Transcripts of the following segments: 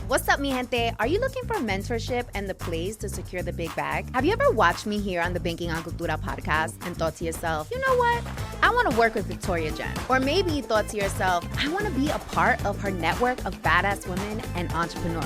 What's up, mi gente? Are you looking for mentorship and the place to secure the big bag? Have you ever watched me here on the Banking on Cultura podcast and thought to yourself, you know what? I want to work with Victoria Jen. Or maybe you thought to yourself, I want to be a part of her network of badass women and entrepreneurs.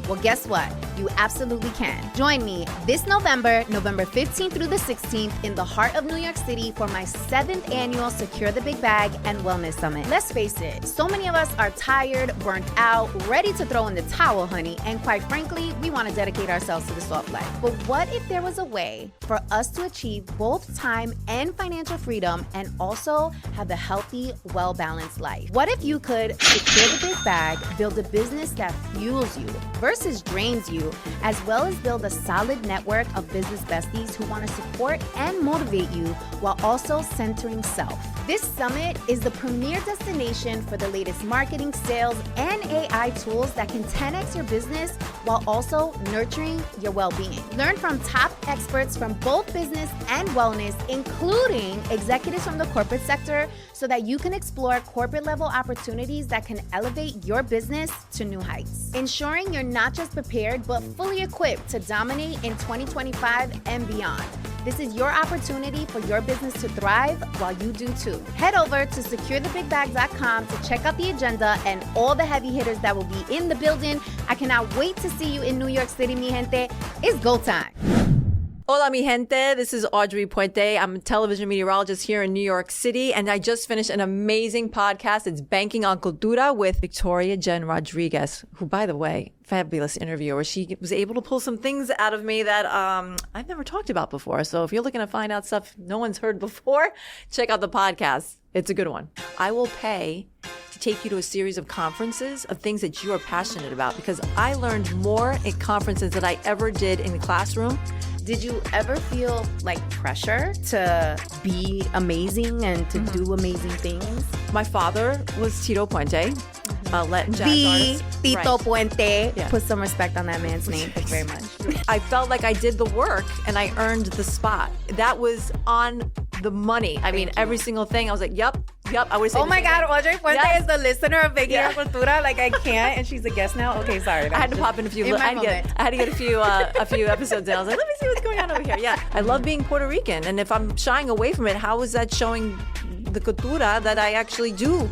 Well, guess what? You absolutely can. Join me this November 15th through the 16th in the heart of New York City for my 7th annual Secure the Big Bag and Wellness Summit. Let's face it, so many of us are tired, burnt out, ready to throw in the towel, honey, and quite frankly, we want to dedicate ourselves to the soft life. But what if there was a way for us to achieve both time and financial freedom and also have a healthy, well-balanced life? What if you could secure the big bag, build a business that fuels you versus drains you, as well as build a solid network of business besties who want to support and motivate you while also centering self? This summit is the premier destination for the latest marketing, sales, and AI tools that can 10x your business while also nurturing your well-being. Learn from top experts from both business and wellness, including executives from the corporate sector, so that you can explore corporate-level opportunities that can elevate your business to new heights. Ensuring you're not just prepared, but fully equipped to dominate in 2025 and beyond. This is your opportunity for your business to thrive while you do too. Head over to securethebigbag.com to check out the agenda and all the heavy hitters that will be in the building. I cannot wait to see you in New York City, mi gente. It's go time. Hola, mi gente. This is Audrey Puente. I'm a television meteorologist here in New York City, and I just finished an amazing podcast. It's Banking on Cultura with Victoria Jen Rodriguez, who, by the way, fabulous interviewer. She was able to pull some things out of me that I've never talked about before. So if you're looking to find out stuff no one's heard before, check out the podcast. It's a good one. I will pay to take you to a series of conferences of things that you are passionate about, because I learned more at conferences than I ever did in the classroom. Did you ever feel like pressure to be amazing and to do amazing things? My father was Tito Puente, Latin jazz artist. Tito Puente. Yeah. Put some respect on that man's name. Thank you very much. I felt like I did the work and I earned the spot. That was on the money. I mean, every single thing. I was like, yep. I would say. Oh my God, Audrey Puente Yes. is the listener of Banking on Cultura. Like, I can't, and she's a guest now. Okay, sorry. I had to pop in a few. I had to get a few episodes in. I was like, let me see what's going on over here. Yeah, I love being Puerto Rican, and if I'm shying away from it, how is that showing the cultura that I actually do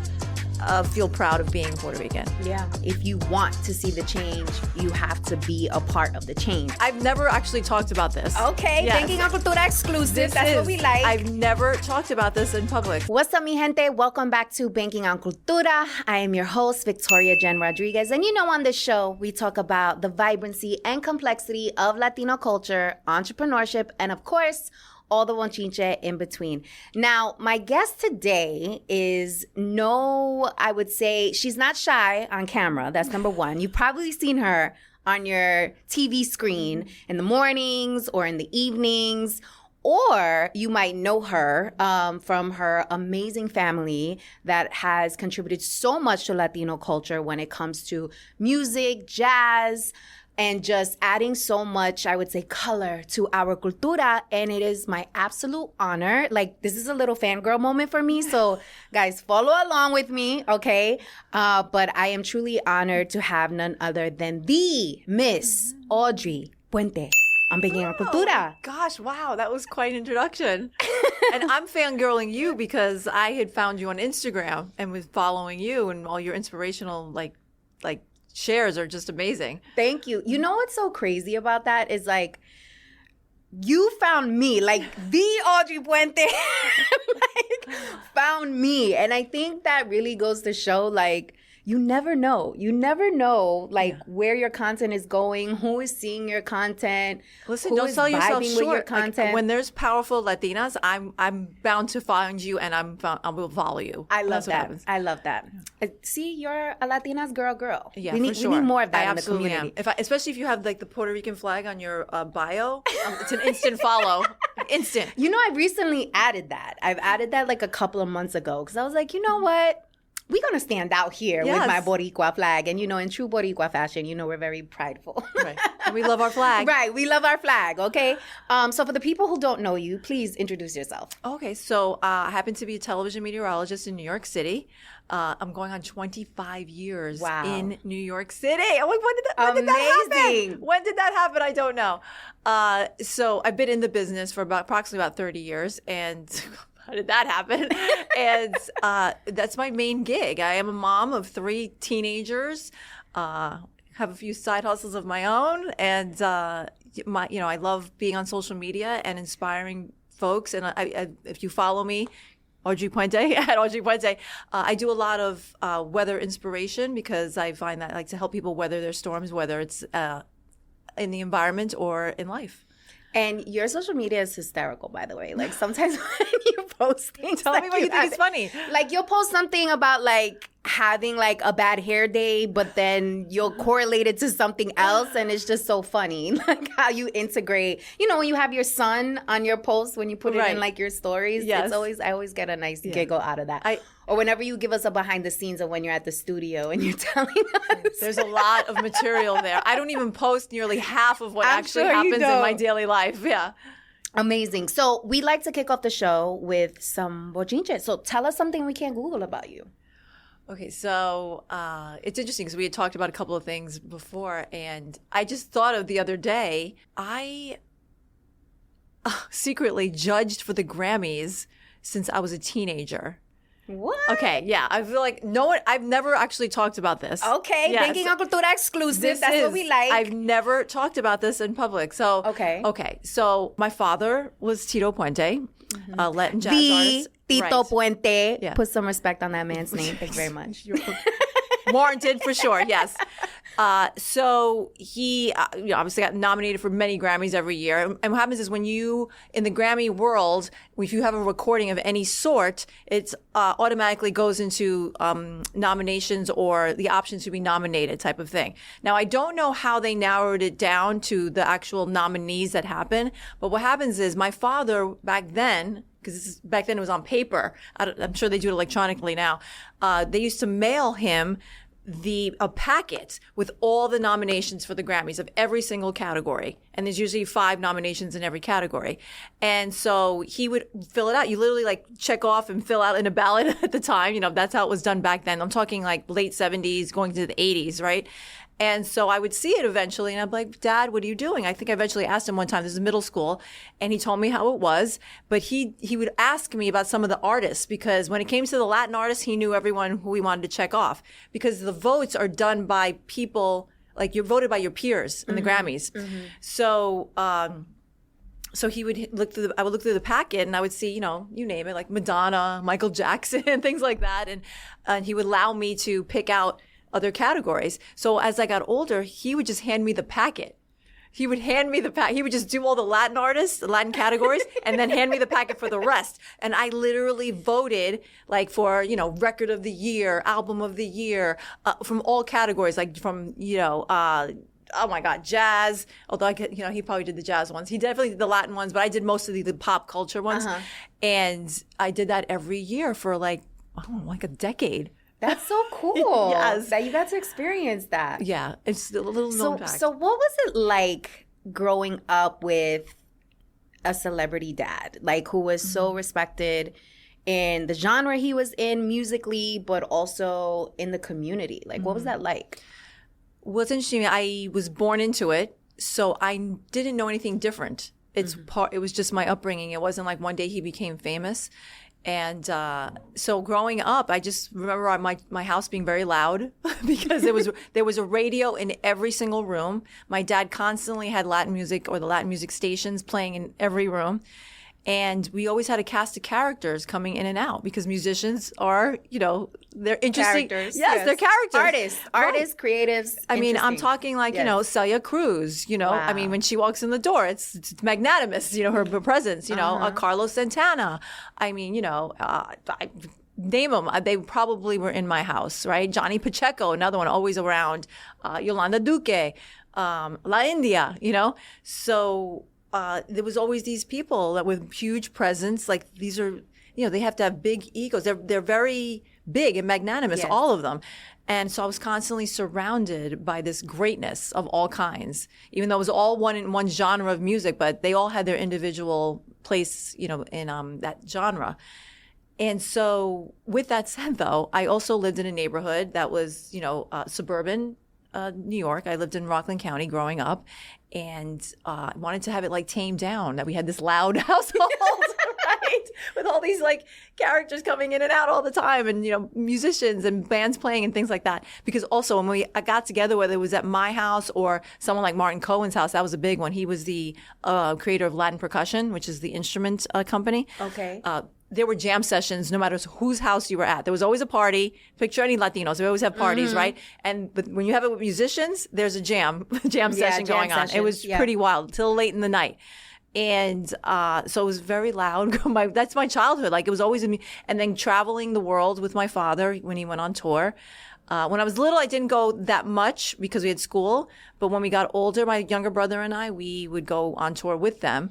feel proud of being Puerto Rican? Yeah. If you want to see the change, you have to be a part of the change. I've never actually talked about this. Okay, Yes. Banking on Cultura exclusive. That's what we like. I've never talked about this in public. What's up, mi gente? Welcome back to Banking on Cultura. I am your host, Victoria Jen Rodriguez. And you know, on this show, we talk about the vibrancy and complexity of Latino culture, entrepreneurship, and of course, all the bonchinche in between. Now, my guest today is I would say she's not shy on camera. That's number one. You've probably seen her on your TV screen in the mornings or in the evenings. Or you might know her from her amazing family that has contributed so much to Latino culture when it comes to music, jazz, and just adding so much, I would say, color to our cultura. And it is my absolute honor. Like, this is a little fangirl moment for me. So, guys, follow along with me, okay? But I am truly honored to have none other than the Miss Audrey Puente. I'm Banking on Cultura. Gosh, wow, that was quite an introduction. And I'm fangirling you because I had found you on Instagram and was following you, and all your inspirational like shares are just amazing. Thank you. You know what's so crazy about that is, like, you found me, like the Audrey Puente found me. And I think that really goes to show, like, you never know. You never know, like, where your content is going, who is seeing your content. Listen, who don't is sell yourself vibing with your short. content. Like, when there's powerful Latinas, I'm bound to find you, and I will follow you. I love That's what that. happens. I love that. See, you're a Latinas girl. Yeah, we need, for sure. We need more of that I in the absolutely community. am. Especially if you have like the Puerto Rican flag on your bio, it's an instant follow. Instant. You know, I recently added that. I've added that like a couple of months ago because I was like, you know what? we're going to stand out here Yes. with my Boricua flag. And, in true Boricua fashion, we're very prideful. Right. And we love our flag. Right. We love our flag. Okay. So for the people who don't know you, please introduce yourself. Okay. So I happen to be a television meteorologist in New York City. I'm going on 25 years in New York City. I'm like, when did that happen? When did that happen? I don't know. So I've been in the business for approximately about 30 years. And how did that happen? And that's my main gig. I am a mom of 3 teenagers, have a few side hustles of my own. And, I love being on social media and inspiring folks. And if you follow me, Audrey Puente, at Audrey Puente. I do a lot of weather inspiration because I find that I like to help people weather their storms, whether it's in the environment or in life. And your social media is hysterical, by the way. Like sometimes when you post things, tell me what you think is funny. Like you'll post something about like having like a bad hair day, but then you'll correlate it to something else, and it's just so funny. Like how you integrate. When you have your son on your post, when you put it in like your stories, yes. I always get a nice giggle out of that. Or whenever you give us a behind the scenes of when you're at the studio and you're telling us. There's a lot of material there. I don't even post nearly half of what actually happens in my daily life. Yeah. Amazing. So we like to kick off the show with some bochinche. So tell us something we can't Google about you. Okay, so it's interesting because we had talked about a couple of things before, and I just thought of the other day, I secretly judged for the Grammys since I was a teenager. What? Okay, yeah. I feel like I've never actually talked about this. Okay, Banking on Cultura exclusive. That's what we like. I've never talked about this in public. So Okay. So my father was Tito Puente, Latin jazz artist. Tito Puente. Yeah. Put some respect on that man's name. Thank you very much. Warranted for sure, yes. So he obviously got nominated for many Grammys every year. And what happens is when you, in the Grammy world, if you have a recording of any sort, it's automatically goes into nominations or the option to be nominated type of thing. Now, I don't know how they narrowed it down to the actual nominees that happen. But what happens is my father back then, because back then it was on paper. I'm sure they do it electronically now. They used to mail him a packet with all the nominations for the Grammys of every single category. And there's usually 5 nominations in every category. And so he would fill it out. You literally like check off and fill out in a ballot at the time. That's how it was done back then. I'm talking like late 70s going to the 80s, right? And so I would see it eventually, and I'm like, Dad, what are you doing? I think I eventually asked him one time, this is middle school, and he told me how it was. But he would ask me about some of the artists, because when it came to the Latin artists, he knew everyone who he wanted to check off. Because the votes are done by people, like you're voted by your peers in the Grammys. Mm-hmm. So he would I would look through the packet, and I would see, you name it, like Madonna, Michael Jackson, things like that. And he would allow me to pick out other categories. So as I got older, he would just hand me the packet. He would hand me the packet. He would just do all the Latin artists, the Latin categories, and then hand me the packet for the rest. And I literally voted like for, record of the year, album of the year, from all categories, like from, oh my God, jazz. Although he probably did the jazz ones. He definitely did the Latin ones, but I did most of the pop culture ones. Uh-huh. And I did that every year for like a decade. That's so cool. Yes. That you got to experience that. Yeah. It's a little known fact. So what was it like growing up with a celebrity dad, like who was so respected in the genre he was in musically, but also in the community? Like, what was that like? Well, it's interesting. I was born into it, so I didn't know anything different. It was just my upbringing. It wasn't like one day he became famous. And so growing up, I just remember my house being very loud because there was a radio in every single room. My dad constantly had Latin music or the Latin music stations playing in every room. And we always had a cast of characters coming in and out because musicians are, they're interesting. Characters. Yes, they're characters. Artists, creatives. I mean, I'm talking like, Celia Cruz, Wow. I mean, when she walks in the door, it's magnanimous, her presence, Carlos Santana. I mean, name them. They probably were in my house, right? Johnny Pacheco, another one always around. Yolanda Duque, La India, So there was always these people that with huge presence, like these are, they have to have big egos. They're very big and magnanimous, Yes. all of them. And so I was constantly surrounded by this greatness of all kinds, even though it was all one genre of music, but they all had their individual place, in that genre. And so with that said, though, I also lived in a neighborhood that was, suburban New York. I lived in Rockland County growing up, and wanted to have it like tamed down, that we had this loud household, right? With all these like characters coming in and out all the time, and musicians and bands playing and things like that. Because also when we got together, whether it was at my house or someone like Martin Cohen's house, that was a big one. He was the creator of Latin Percussion, which is the instrument company. Okay. There were jam sessions no matter whose house you were at. There was always a party. Picture any Latinos. We always have parties, right? But when you have it with musicians, there's a jam session going on. It was pretty wild till late in the night. And so it was very loud. That's my childhood. Like, it was always and then traveling the world with my father when he went on tour. When I was little, I didn't go that much because we had school. But when we got older, my younger brother and I, we would go on tour with them.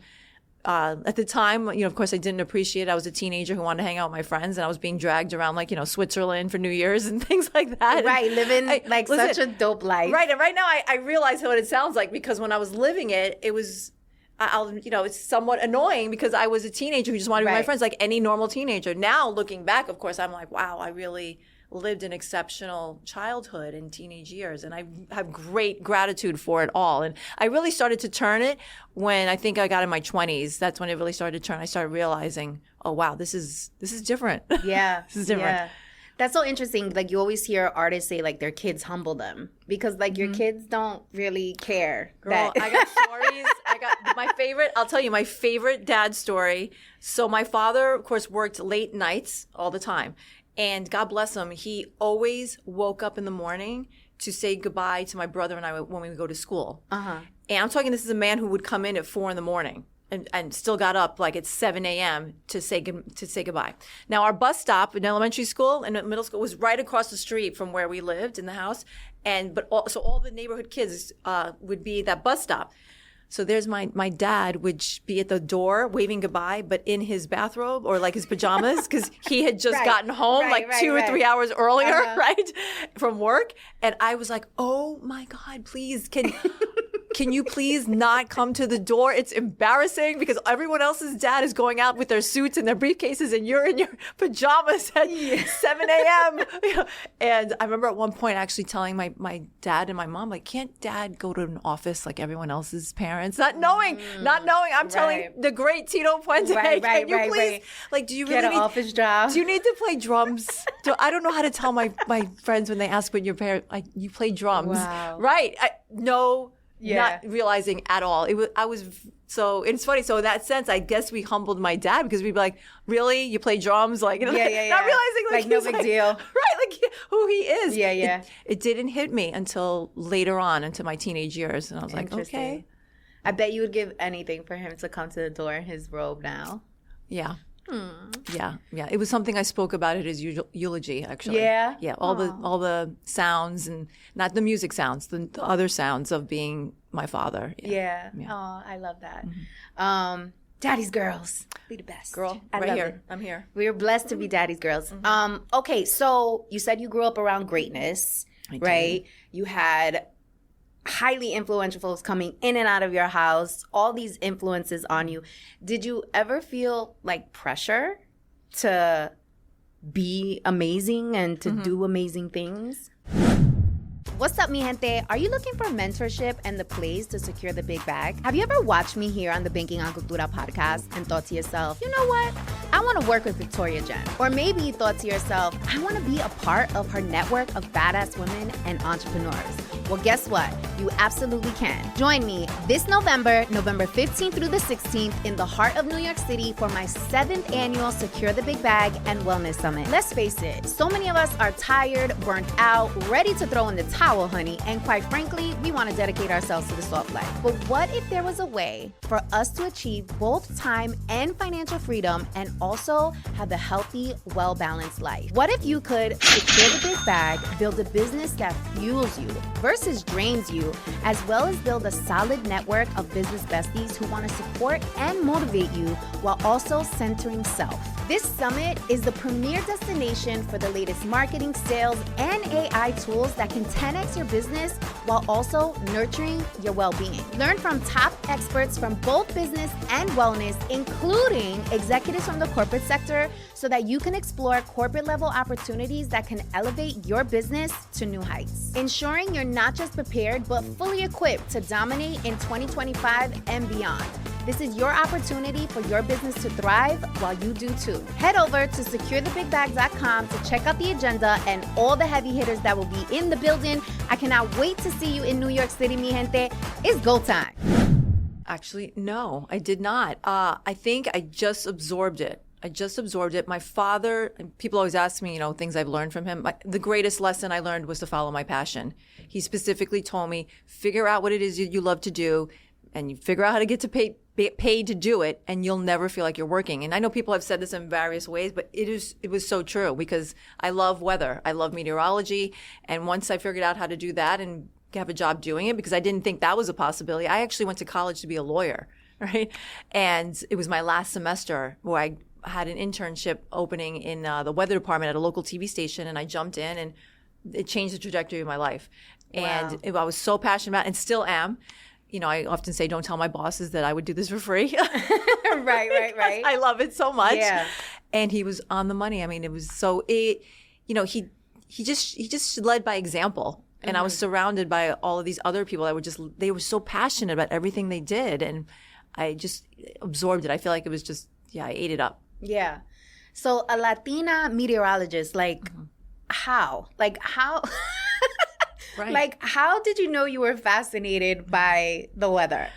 At the time, of course, I didn't appreciate it. I was a teenager who wanted to hang out with my friends, and I was being dragged around like, Switzerland for New Year's and things like that. Right, living such a dope life. Right, and right now I realize what it sounds like, because when I was living it, it was, it's somewhat annoying because I was a teenager who just wanted to be with my friends like any normal teenager. Now, looking back, of course, I'm like, wow, I really lived an exceptional childhood and teenage years, and I have great gratitude for it all. And I really started to turn it when I think I got in my 20s. That's when it really started to turn. I started realizing, oh wow, this is different. Yeah. This is different. Yeah. That's so interesting. Like, you always hear artists say like their kids humble them, because like your kids don't really care. Girl, I got stories. I'll tell you my favorite dad story. So my father, of course, worked late nights all the time. And God bless him, he always woke up in the morning to say goodbye to my brother and I when we would go to school. Uh-huh. And I'm talking, this is a man who would come in at 4 a.m. and still got up like at 7 a.m. to say goodbye. Now, our bus stop in elementary school and middle school was right across the street from where we lived in the house. So all the neighborhood kids would be at that bus stop. So there's my dad would be at the door waving goodbye, but in his bathrobe or like his pajamas, because he had just gotten home 2 or 3 hours earlier, right, from work. And I was like, oh my God, please, can you please not come to the door? It's embarrassing because everyone else's dad is going out with their suits and their briefcases, and you're in your pajamas at 7 a.m. And I remember at one point actually telling my dad and my mom, like, can't dad go to an office like everyone else's parents? Not knowing. I'm telling the great Tito Puente, can you please, like, do you really get an office job? Do you need to play drums? I don't know how to tell my friends when they ask what your parents, like, you play drums. Wow. Right. Not realizing at all. So it's funny. So in that sense, I guess we humbled my dad, because we'd be like, really? You play drums? Like, not realizing like no big deal. Right. Like who he is. Yeah. It didn't hit me until later on into my teenage years. And I was like, okay. I bet you would give anything for him to come to the door in his robe now. Yeah. Yeah. It was something I spoke about at his eulogy, actually. Yeah? Yeah. All the sounds, and not the music sounds, the other sounds of being my father. Yeah. Oh, I love that. Daddy's girls. Be the best. Girl, I right love here. it. I'm here. We are blessed to be daddy's girls. Okay, so you said you grew up around greatness, right? You had highly influential folks coming in and out of your house, all these influences on you. Did you ever feel like pressure to be amazing and to do amazing things? What's up, mi gente? Are you looking for mentorship and the place to secure the big bag? Have you ever watched me here on the Banking on Cultura podcast and thought to yourself, you know what? I want to work with Victoria Jen. Or maybe you thought to yourself, I want to be a part of her network of badass women and entrepreneurs. Well, guess what? You absolutely can. Join me this November 15th through the 16th in the heart of New York City for my 7th annual Secure the Big Bag and Wellness Summit. Let's face it, so many of us are tired, burnt out, ready to throw in the towel, honey, and quite frankly, we want to dedicate ourselves to the soft life. But what if there was a way for us to achieve both time and financial freedom and also have a healthy, well-balanced life? What if you could secure the big bag, build a business that fuels you versus drains you, as well as build a solid network of business besties who want to support and motivate you while also centering self? This summit is the premier destination for the latest marketing, sales, and AI tools that can 10x your business while also nurturing your well-being. Learn from top experts from both business and wellness, including executives from the corporate sector, so that you can explore corporate-level opportunities that can elevate your business to new heights. Ensuring you're not just prepared, but fully equipped to dominate in 2025 and beyond. This is your opportunity for your business to thrive while you do too. Head over to securethebigbag.com to check out the agenda and all the heavy hitters that will be in the building. I cannot wait to see you in New York City, mi gente. It's go time. Actually, no, I did not. I think I just absorbed it. My father, and people always ask me, things I've learned from him. The greatest lesson I learned was to follow my passion. He specifically told me, figure out what it is you love to do, and you figure out how to get to paid to do it, and you'll never feel like you're working. And I know people have said this in various ways, but it was so true, because I love weather. I love meteorology. And once I figured out how to do that and have a job doing it, because I didn't think that was a possibility, I actually went to college to be a lawyer, right? And it was my last semester where I had an internship opening in the weather department at a local TV station, and I jumped in, and it changed the trajectory of my life. Wow. And I was so passionate about it, and still am. I often say, don't tell my bosses that I would do this for free. Right. I love it so much. Yeah. And he was on the money. I mean, it was so, he just led by example. And I was surrounded by all of these other people that they were so passionate about everything they did. And I just absorbed it. I feel like it was just, I ate it up. Yeah. So a Latina meteorologist, how? Right. How did you know you were fascinated by the weather?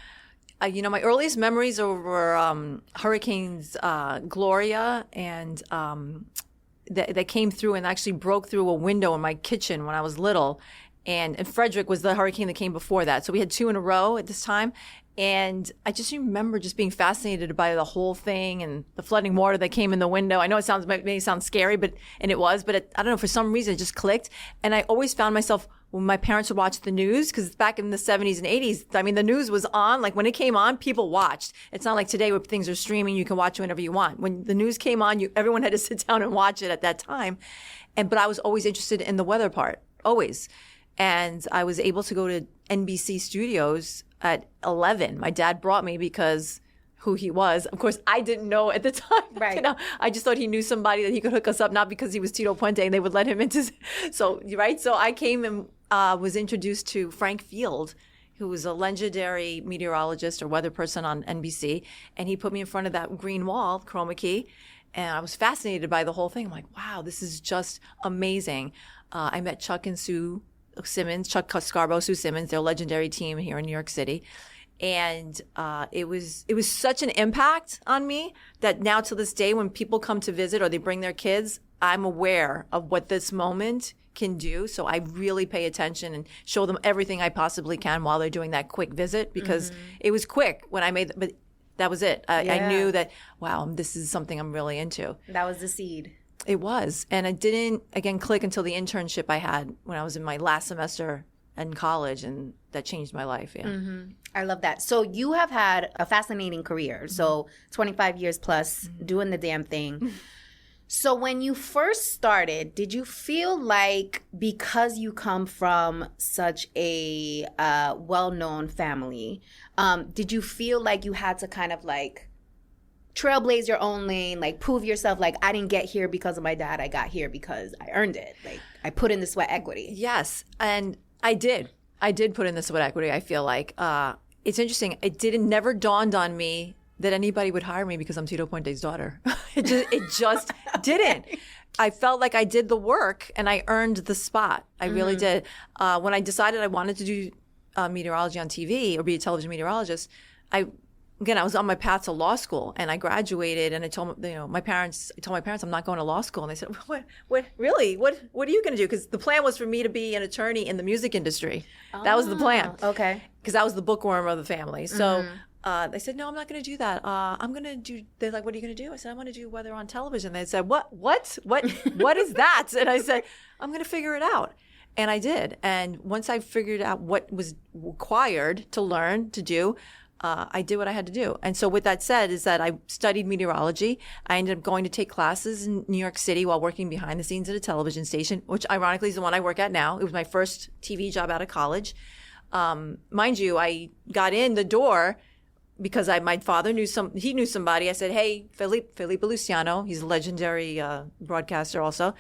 My earliest memories were hurricanes Gloria and that came through and actually broke through a window in my kitchen when I was little. And Frederick was the hurricane that came before that. So we had 2 in a row at this time. And I just remember just being fascinated by the whole thing and the flooding water that came in the window. I know it may sound scary, but I don't know, for some reason it just clicked. And I always found myself, when my parents would watch the news, because back in the 70s and 80s, the news was on. Like when it came on, people watched. It's not like today where things are streaming, you can watch whenever you want. When the news came on, everyone had to sit down and watch it at that time. But I was always interested in the weather part, always. And I was able to go to NBC studios at 11. My dad brought me because who he was. Of course, I didn't know at the time. Right. I just thought he knew somebody that he could hook us up, not because he was Tito Puente and they would let him into. So I came and was introduced to Frank Field, who was a legendary meteorologist or weather person on NBC. And he put me in front of that green wall, chroma key. And I was fascinated by the whole thing. I'm like, wow, this is just amazing. I met Chuck and Sue Simmons, Chuck Scarborough, Sue Simmons, their legendary team here in New York City. And it was such an impact on me that now to this day, when people come to visit or they bring their kids, I'm aware of what this moment can do. So I really pay attention and show them everything I possibly can while they're doing that quick visit, because it was quick when I made, but that was it. I knew that, wow, this is something I'm really into. That was the seed. It was. And it didn't, again, click until the internship I had when I was in my last semester in college, and that changed my life. Yeah. Mm-hmm. I love that. So you have had a fascinating career. So 25 years plus doing the damn thing. So when you first started, did you feel like, because you come from such a well-known family, did you feel like you had to kind of trailblaze your own lane, prove yourself, I didn't get here because of my dad, I got here because I earned it. I put in the sweat equity. Yes, and I did put in the sweat equity, I feel like. It's interesting, it never dawned on me that anybody would hire me because I'm Tito Puente's daughter. It just didn't. I felt like I did the work and I earned the spot. I really did. When I decided I wanted to do meteorology on TV or be a television meteorologist, I was on my path to law school, and I graduated, and I told my parents, I'm not going to law school. And they said, what, really? What are you going to do? Because the plan was for me to be an attorney in the music industry. That was the plan. Okay. Because I was the bookworm of the family. So they said, no, I'm not going to do that. I'm going to do, they're like, what are you going to do? I said, I'm going to do weather on television. They said, what is that? And I said, I'm going to figure it out. And I did. And once I figured out what was required to learn to do, I did what I had to do. And so with that said is that I studied meteorology. I ended up going to take classes in New York City while working behind the scenes at a television station, which ironically is the one I work at now. It was my first TV job out of college. Mind you, I got in the door because my father knew somebody. I said, hey, Felipe Luciano, he's a legendary broadcaster also.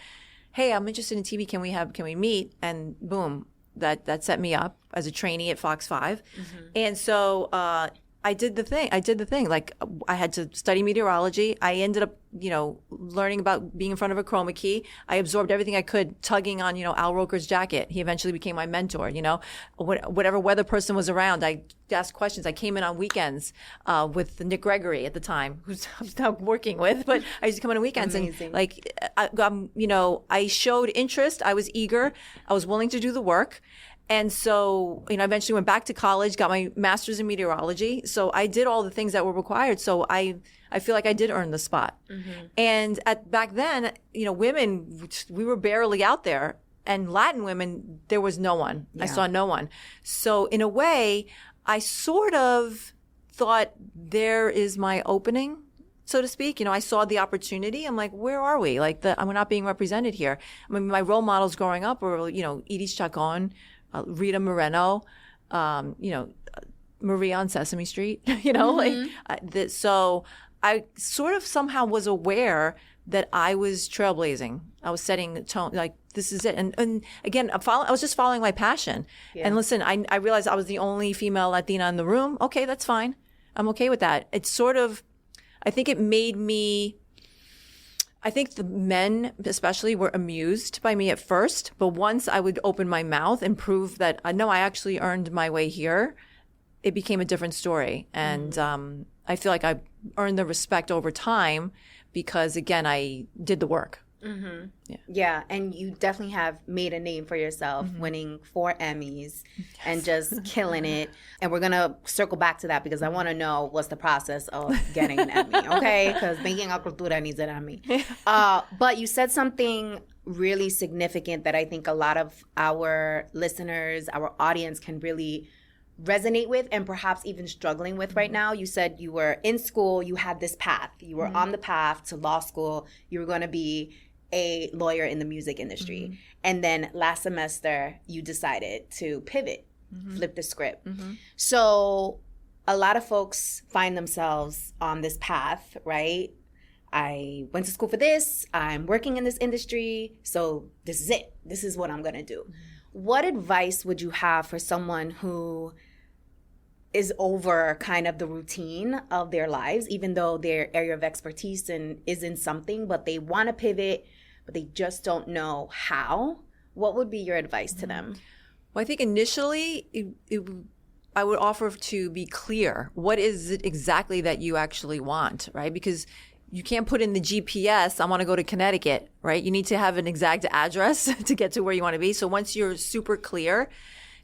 Hey, I'm interested in TV. Can we meet? And boom. That set me up as a trainee at Fox 5. Mm-hmm. And so I did the thing. Like, I had to study meteorology. I ended up, learning about being in front of a chroma key. I absorbed everything I could, tugging on, Al Roker's jacket. He eventually became my mentor, Whatever weather person was around, I asked questions. I came in on weekends with Nick Gregory at the time, who's I'm now working with, but I used to come in on weekends. Amazing. And I showed interest. I was eager. I was willing to do the work. And so, I eventually went back to college, got my master's in meteorology. So I did all the things that were required. So I feel like I did earn the spot. Mm-hmm. And back then, women, we were barely out there. And Latin women, there was no one. Yeah. I saw no one. So in a way, I sort of thought, there is my opening, so to speak. I saw the opportunity. I'm like, where are we? Like, we're not being represented here. I mean, my role models growing up were, Edith Chacon, Rita Moreno, Maria on Sesame Street, Mm-hmm. So I sort of somehow was aware that I was trailblazing. I was setting the tone, like, this is it. And again, I was just following my passion. Yeah. And listen, I realized I was the only female Latina in the room. Okay, that's fine. I'm okay with that. It's sort of, I think it made me, I think the men especially were amused by me at first, but once I would open my mouth and prove that, no, I actually earned my way here, it became a different story. And I feel like I earned the respect over time because, again, I did the work. Mm-hmm. Yeah, and you definitely have made a name for yourself, mm-hmm. winning 4 Emmys and just killing it. And we're going to circle back to that because I want to know what's the process of getting an Emmy, okay? Because Banking on Cultura needs an Emmy. But you said something really significant that I think a lot of our listeners, our audience can really resonate with and perhaps even struggling with right now. You said you were in school, you had this path. You were mm-hmm. on the path to law school. You were going to be a lawyer in the music industry. Mm-hmm. And then last semester, you decided to pivot, mm-hmm. flip the script. Mm-hmm. So a lot of folks find themselves on this path, right? I went to school for this. I'm working in this industry. So this is it. This is what I'm going to do. Mm-hmm. What advice would you have for someone who is over kind of the routine of their lives, even though their area of expertise is in something, but they want to pivot, but they just don't know how? What would be your advice to them? Well, I think initially I would offer to be clear. What is it exactly that you actually want, right? Because you can't put in the GPS, I want to go to Connecticut, right? You need to have an exact address to get to where you want to be. So once you're super clear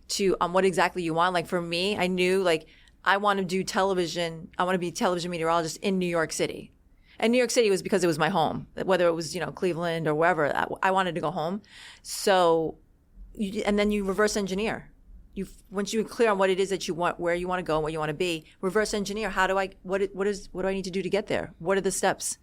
to what exactly you want, like for me, I knew like I want to do television. I want to be a television meteorologist in New York City. And New York City was because it was my home, whether it was, Cleveland or wherever. I wanted to go home. So, and then you reverse engineer. Once you're clear on what it is that you want, where you want to go and what you want to be, reverse engineer. What do I need to do to get there? What are the steps?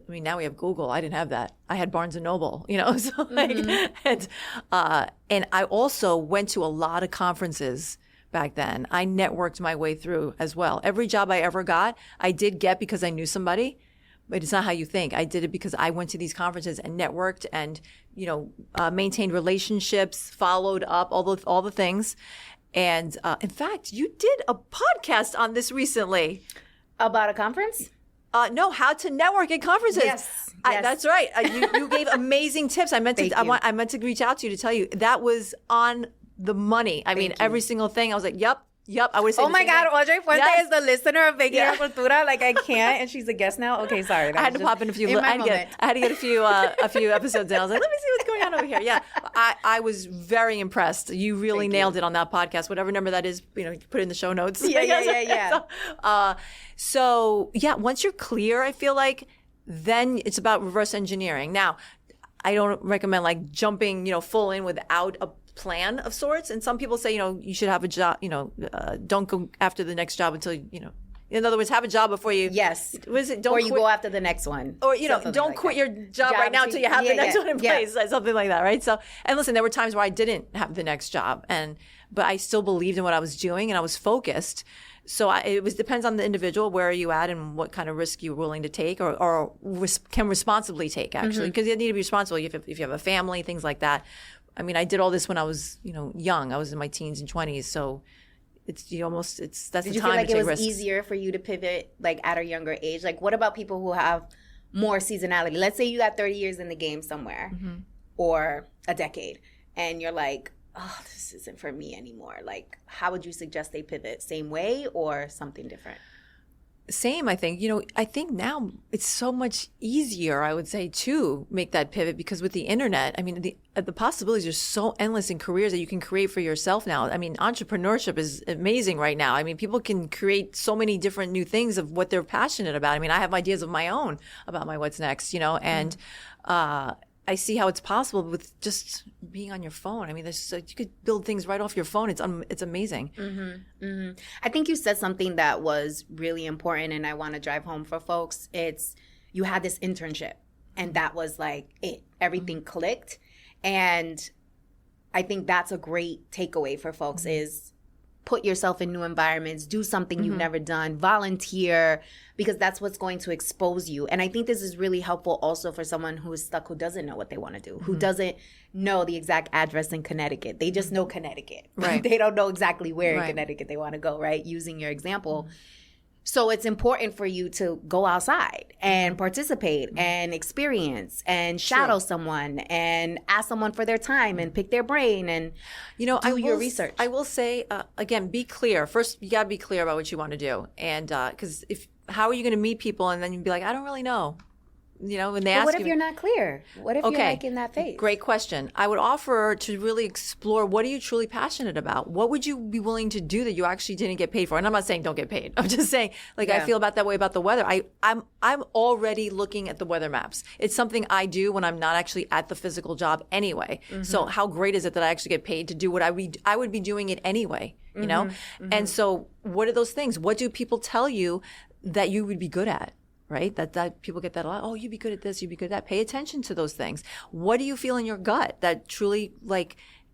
I mean, now we have Google. I didn't have that. I had Barnes and Noble, so like, mm-hmm. and I also went to a lot of conferences back then. I networked my way through as well. Every job I ever got, I did get because I knew somebody, but it's not how you think. I did it because I went to these conferences and networked and, maintained relationships, followed up, all the things. And in fact, you did a podcast on this recently. About a conference? No, how to network at conferences. Yes. That's right. You gave amazing tips. I meant to reach out to you to tell you that was on the money. I mean, every single thing. I was like, yep. I would say. Oh my God, Audrey Puente is the listener of Banking on Cultura. Like I can't, and she's a guest now. Okay, sorry. I had to pop in a few. I had to get a few episodes in. I was like, let me see what's going on over here. Yeah, I was very impressed. You really nailed it on that podcast. Whatever number that is, put it in the show notes. Yeah. So once you're clear, I feel like then it's about reverse engineering. Now, I don't recommend like jumping, full in without a plan of sorts. And some people say, you should have a job, don't go after the next job until, in other words, have a job before you. Yes. Don't or you go after the next one. Or, don't quit your job right now until you have the next one in place. Something like that, right? So, and listen, there were times where I didn't have the next job, but I still believed in what I was doing and I was focused. So depends on the individual, where are you at and what kind of risk you're willing to take or can responsibly take, actually. Because you need to be responsible if you have a family, things like that. I mean, I did all this when I was, young. I was in my teens and 20s. So that's the time to take risks. Did you feel like it was easier for you to pivot like at a younger age? Like, what about people who have more seasonality? Let's say you got 30 years in the game somewhere or a decade and you're like, oh, this isn't for me anymore. Like, how would you suggest they pivot? Same way or something different? Same, I think. I think now it's so much easier, I would say, to make that pivot because with the internet, I mean, the possibilities are so endless in careers that you can create for yourself now. I mean, entrepreneurship is amazing right now. I mean, people can create so many different new things of what they're passionate about. I mean, I have ideas of my own about my what's next, and I see how it's possible with just being on your phone. I mean, you could build things right off your phone. It's amazing. I think you said something that was really important, and I want to drive home for folks. It's you had this internship, and that was like it. Everything clicked, and I think that's a great takeaway for folks is put yourself in new environments, do something you've never done, volunteer, because that's what's going to expose you. And I think this is really helpful also for someone who is stuck, who doesn't know what they want to do, who doesn't know the exact address in Connecticut. They just know Connecticut. Right. They don't know exactly where in Connecticut they want to go, right? Using your example. So it's important for you to go outside and participate and experience and shadow someone and ask someone for their time and pick their brain and do your research. I will say, again, be clear. First, you got to be clear about what you want to do. And because how are you going to meet people and then you'd be like, I don't really know. When they ask you. What if you're not clear? What if you're like in that phase? Great question. I would offer to really explore what are you truly passionate about? What would you be willing to do that you actually didn't get paid for? And I'm not saying don't get paid. I'm just saying, I feel about that way about the weather. I'm already looking at the weather maps. It's something I do when I'm not actually at the physical job anyway. So how great is it that I actually get paid to do what I would be doing it anyway, And so what are those things? What do people tell you that you would be good at? Right? That people get that a lot. Oh, you'd be good at this, you'd be good at that. Pay attention to those things. What do you feel in your gut that truly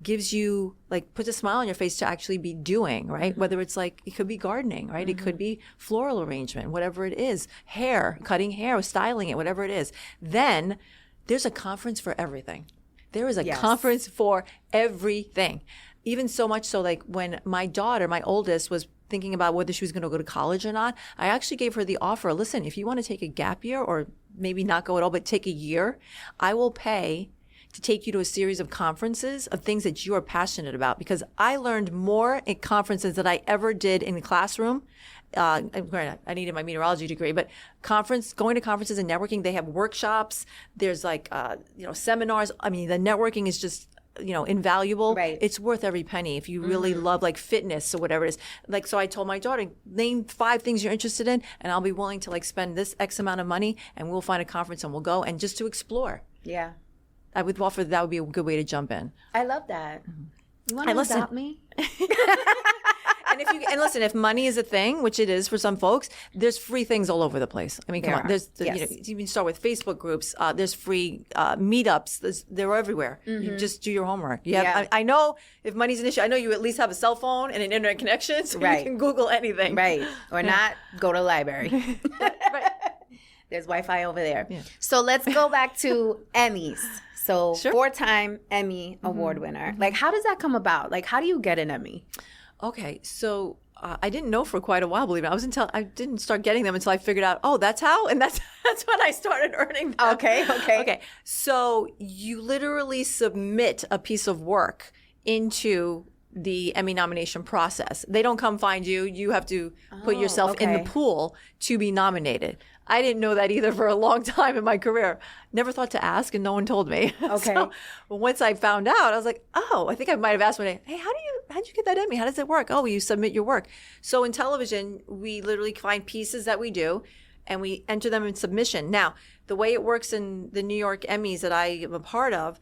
gives you, puts a smile on your face to actually be doing, right? Whether it's it could be gardening, right? It could be floral arrangement, whatever it is, cutting hair, styling it, whatever it is. Then there's a conference for everything. There is a conference for everything. Even so much so, when my daughter, my oldest, was thinking about whether she was going to go to college or not, I actually gave her the offer, listen, if you want to take a gap year or maybe not go at all, but take a year, I will pay to take you to a series of conferences of things that you are passionate about, because I learned more at conferences than I ever did in the classroom. I needed my meteorology degree, but going to conferences and networking, they have workshops. There's seminars. I mean, the networking is just invaluable. Right. It's worth every penny if you really love fitness or whatever it is. So I told my daughter, name 5 things you're interested in and I'll be willing to spend this X amount of money and we'll find a conference and we'll go, and just to explore. Yeah. I would offer that would be a good way to jump in. I love that. You want to adopt me? And listen, if money is a thing, which it is for some folks, there's free things all over the place. I mean, come on. You can start with Facebook groups. There's free meetups. They're everywhere. You just do your homework. I know if money's an issue, I know you at least have a cell phone and an internet connection, so you can Google anything. Right. Or not go to the library. Right. There's Wi-Fi over there. Yeah. So let's go back to Emmys. So 4-time Emmy Award winner. How does that come about? How do you get an Emmy? Okay, so I didn't know for quite a while, believe it. I didn't start getting them until I figured out, that's how? And that's when I started earning them. Okay. So you literally submit a piece of work into the Emmy nomination process. They don't come find you. You have to put yourself in the pool to be nominated. I didn't know that either for a long time in my career. Never thought to ask, and no one told me. Okay. So once I found out, I was like, I think I might have asked one day, hey, how'd you get that Emmy? How does it work? Oh, you submit your work. So in television, we literally find pieces that we do, and we enter them in submission. Now, the way it works in the New York Emmys that I am a part of,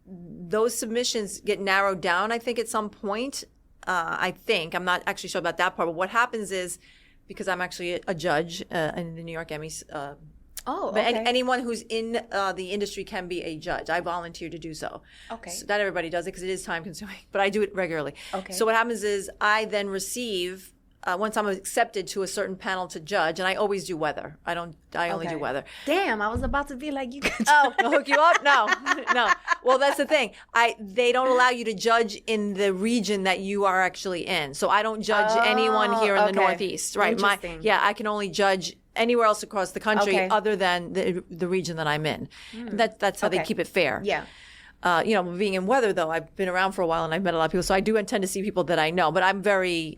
those submissions get narrowed down, I think, at some point. I'm not actually sure about that part, but what happens is, because I'm actually a judge in the New York Emmys. But anyone who's in the industry can be a judge. I volunteer to do so. Okay. So not everybody does it because it is time consuming, but I do it regularly. Okay. So what happens is I then receive, once I'm accepted to a certain panel to judge, and I always do weather. I only do weather. Damn, I was about to be like, you could I'll hook you up? No. Well, that's the thing. They don't allow you to judge in the region that you are actually in. So I don't judge anyone here in the Northeast. Right. Interesting. I can only judge anywhere else across the country other than the region that I'm in. That's how they keep it fair. Yeah. Being in weather, though, I've been around for a while and I've met a lot of people. So I do intend to see people that I know. But I'm very...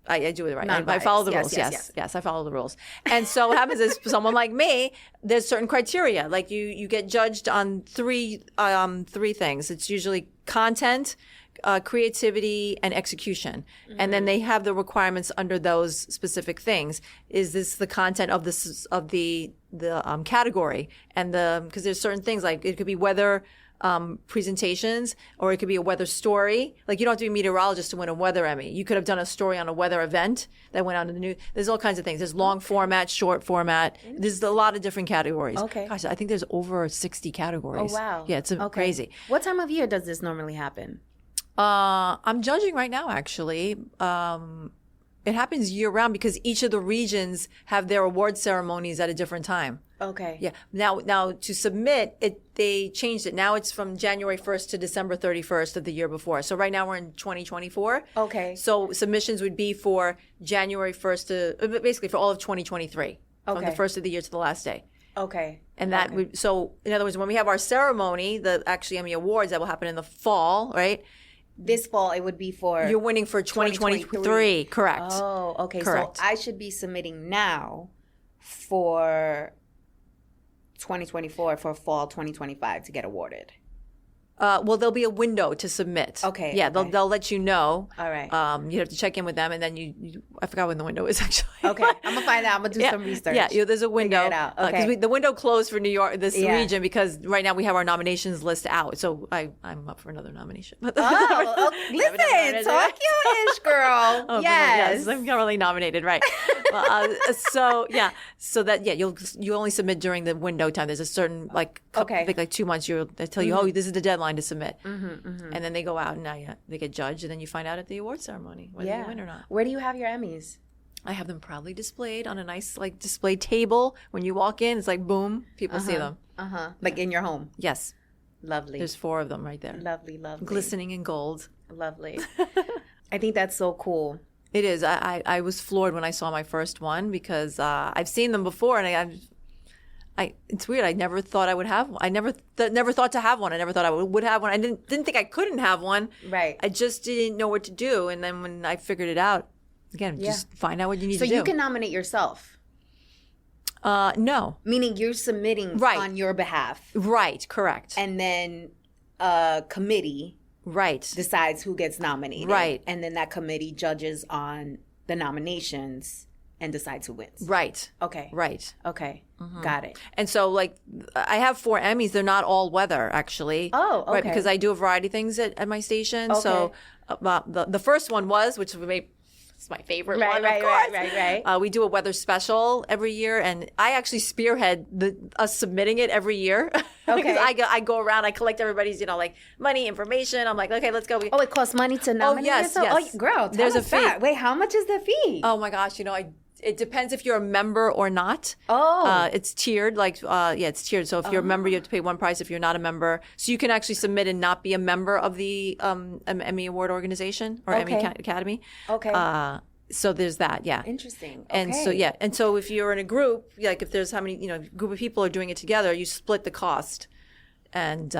I do it right. I follow the rules. Yes, I follow the rules. And so what happens is, for someone like me, there's certain criteria. Like you get judged on three things. It's usually content, creativity, and execution. Mm-hmm. And then they have the requirements under those specific things. Is this the content of the category? And because there's certain things, like it could be weather presentations, or it could be a weather story. Like, you don't have to be a meteorologist to win a weather Emmy. You could have done a story on a weather event that went out in the news. There's all kinds of things. There's long format, short format. There's a lot of different categories. Okay. Gosh, I think there's over 60 categories. Oh, wow. Yeah, it's crazy. What time of year does this normally happen? I'm judging right now, actually. It happens year round because each of the regions have their award ceremonies at a different time. Okay. Yeah. Now to submit it, they changed it. Now it's from January 1st to December 31st of the year before. So right now we're in 2024. Okay. So submissions would be for January 1st to basically for all of 2023, from the first of the year to the last day. Okay. And that would, so in other words, when we have our ceremony, the actually Emmy Awards, that will happen in the fall, right? This fall, it would be for... You're winning for 2023. Correct. Oh, okay. Correct. So I should be submitting now for 2024 for fall 2025 to get awarded. Well, there'll be a window to submit. Okay. Yeah, okay. they'll let you know. All right. You have to check in with them, and then you I forgot when the window is actually. Okay, I'm gonna find out. I'm gonna do some research. Yeah, there's a window. Figure it out. Okay. Because the window closed for New York, this region, because right now we have our nominations list out. So I'm up for another nomination. Listen, talk your ish, girl. Oh, yes, I'm currently nominated, right? So you only submit during the window time. There's a certain I think like 2 months. They tell you, oh, this is the deadline to submit, and then they go out and they get judged, and then you find out at the award ceremony whether you win or not. Where do you have your Emmys? I have them proudly displayed on a nice display table. When you walk in, it's like boom, people see them. Like in your home. Yes. Lovely. There's 4 of them right there. Lovely. Glistening in gold. Lovely. I think that's so cool. It is. I was floored when I saw my first one because I've seen them before, and it's weird. I never thought I would have one. I never thought to have one. I never thought I would have one. I didn't think I couldn't have one. Right. I just didn't know what to do. And then when I figured it out, again, just find out what you need to do. So you can nominate yourself? No. Meaning you're submitting on your behalf. Right. Correct. And then a committee decides who gets nominated. Right. And then that committee judges on the nominations and decides who wins. Right. Okay. Right. Okay. Got it. And so, I have 4 Emmys. They're not all weather, actually. Oh, okay. Right, because I do a variety of things at my station. Okay. So the first one which it's my favorite one, of course. Right. We do a weather special every year, and I actually spearhead us submitting it every year. Okay. Because I go around, I collect everybody's, money, information. I'm like, okay, let's go. Oh, it costs money to nominate yourself? Yes. Oh, girl, there's a fee. That. Wait, how much is the fee? Oh my gosh, it depends if you're a member or not. Oh. It's tiered. It's tiered. So if you're a member, you have to pay one price. If you're not a member, so you can actually submit and not be a member of the Emmy Award organization or Emmy Academy. Okay. So there's that. Yeah. Interesting. And so if you're in a group, if there's how many group of people are doing it together, you split the cost. And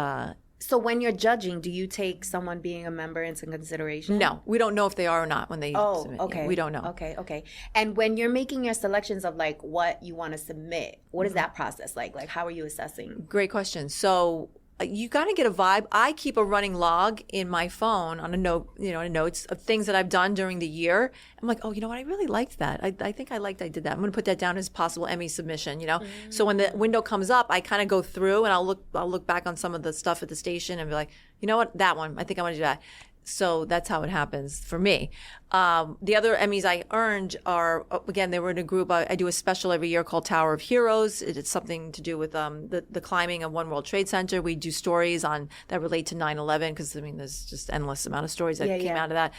so when you're judging, do you take someone being a member into consideration? No, we don't know if they are or not when they submit. Okay. Yeah, we don't know. Okay. And when you're making your selections of what you want to submit, what is that process like? Like, how are you assessing? Great question. So you got to get a vibe. I keep a running log in my phone on a note, notes of things that I've done during the year. I'm like, oh, you know what? I really liked that. I think I did that. I'm going to put that down as possible Emmy submission, So when the window comes up, I kind of go through and I'll look back on some of the stuff at the station and be like, you know what? That one, I think I want to do that. So that's how it happens for me. The other Emmys I earned are, again, they were in a group. I do a special every year called Tower of Heroes. It's something to do with the climbing of One World Trade Center. We do stories that relate to 9/11 because, there's just endless amount of stories that came out of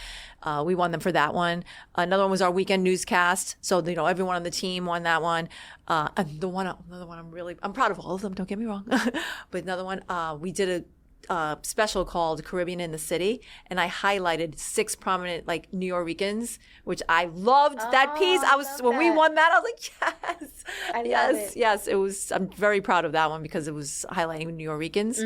that. We won them for that one. Another one was our weekend newscast. So, everyone on the team won that one. And another one I'm proud of all of them, don't get me wrong. But another one, we did a special called Caribbean in the City, and I highlighted 6 prominent New Yorkers, which I loved that piece. When we won that, I was like, yes. It was. I'm very proud of that one because it was highlighting New Yorkers,